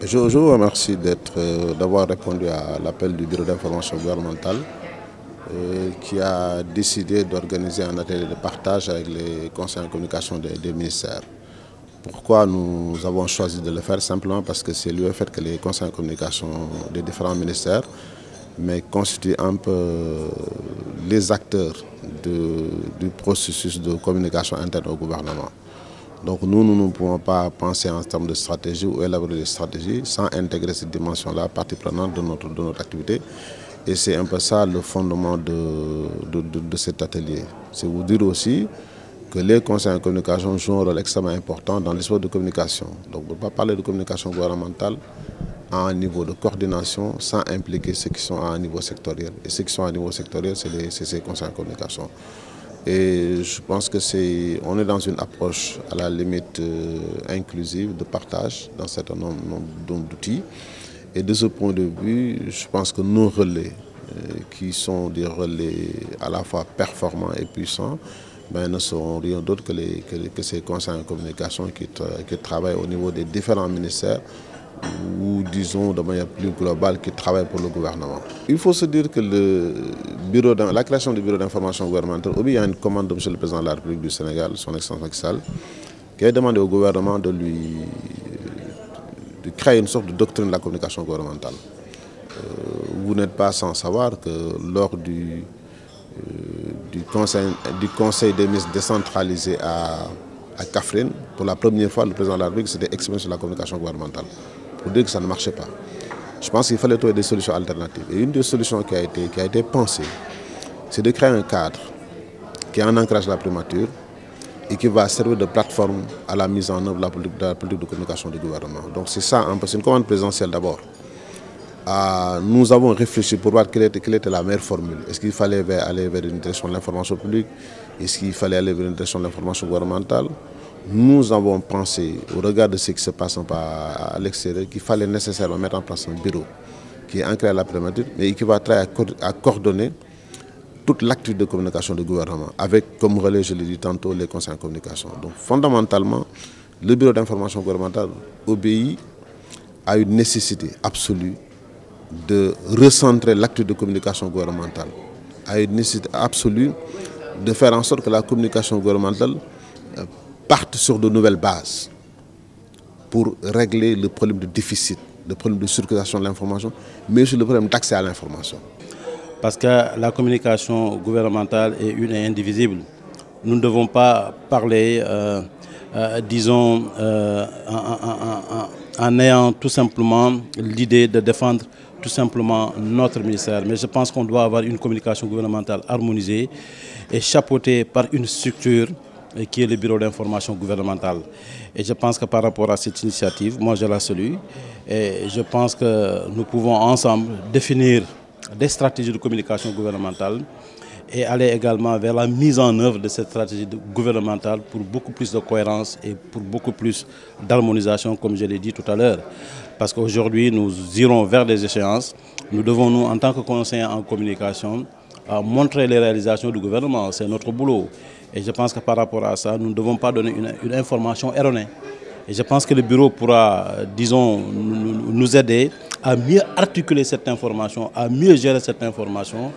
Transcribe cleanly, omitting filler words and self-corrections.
Je vous remercie d'avoir répondu à l'appel du Bureau d'information gouvernementale qui a décidé d'organiser un atelier de partage avec les conseils en communication des ministères. Pourquoi nous avons choisi de le faire? Simplement parce que c'est le fait que les conseils en communication des différents ministères constituent un peu les acteurs du processus de communication interne au gouvernement. Donc nous ne pouvons pas penser en termes de stratégie ou élaborer des stratégies sans intégrer cette dimension-là, partie prenante de notre activité. Et c'est un peu ça le fondement de cet atelier. C'est vous dire aussi que les conseils en communication jouent un rôle extrêmement important dans l'histoire de communication. Donc on ne peut pas parler de communication gouvernementale à un niveau de coordination sans impliquer ceux qui sont à un niveau sectoriel. Et ceux qui sont à un niveau sectoriel, c'est ces conseils en communication. Et je pense que on est dans une approche à la limite inclusive, de partage dans un certain nombre d'outils. Et de ce point de vue, je pense que nos relais, qui sont des relais à la fois performants et puissants, ne seront rien d'autre que ces conseils en communication qui travaillent au niveau des différents ministères ou disons de manière plus globale qui travaillent pour le gouvernement. Il faut se dire que la création du bureau d'information gouvernementale, il y a une commande de M. le Président de la République du Sénégal, son Excellence Macky Sall, qui a demandé au gouvernement de créer une sorte de doctrine de la communication gouvernementale. Vous n'êtes pas sans savoir que lors du conseil des ministres décentralisé à Kaffrine, pour la première fois, le Président de la République s'était exprimé sur la communication gouvernementale, pour dire que ça ne marchait pas. Je pense qu'il fallait trouver des solutions alternatives. Et une des solutions qui a été pensée, c'est de créer un cadre qui a un ancrage de la primature et qui va servir de plateforme à la mise en œuvre de la politique de communication du gouvernement. Donc c'est ça, c'est une commande présidentielle d'abord. Nous avons réfléchi pour voir quelle était la meilleure formule. Est-ce qu'il fallait aller vers une direction de l'information publique? Est-ce qu'il fallait aller vers une direction de l'information gouvernementale? Nous avons pensé, au regard de ce qui se passe à l'extérieur, qu'il fallait nécessairement mettre en place un bureau qui est ancré à la primature, mais qui va travailler à coordonner toute l'activité de communication du gouvernement, avec comme relais, je l'ai dit tantôt, les conseils en communication. Donc fondamentalement, le bureau d'information gouvernementale obéit à une nécessité absolue de recentrer l'activité de communication gouvernementale, à une nécessité absolue de faire en sorte que la communication gouvernementale parte sur de nouvelles bases pour régler le problème de déficit, le problème de circulation de l'information, mais aussi le problème d'accès à l'information. Parce que la communication gouvernementale est une et indivisible. Nous ne devons pas parler, disons, en ayant tout simplement l'idée de défendre tout simplement notre ministère. Mais je pense qu'on doit avoir une communication gouvernementale harmonisée et chapeautée par une structure qui est le bureau d'information gouvernementale. Et je pense que par rapport à cette initiative, moi je la salue. Et je pense que nous pouvons ensemble définir des stratégies de communication gouvernementale et aller également vers la mise en œuvre de cette stratégie gouvernementale pour beaucoup plus de cohérence et pour beaucoup plus d'harmonisation, comme je l'ai dit tout à l'heure. Parce qu'aujourd'hui, nous irons vers des échéances. Nous devons, nous, en tant que conseillers en communication, montrer les réalisations du gouvernement. C'est notre boulot. Et je pense que par rapport à ça, nous ne devons pas donner une information erronée. Et je pense que le bureau pourra, disons, nous aider à mieux articuler cette information, à mieux gérer cette information.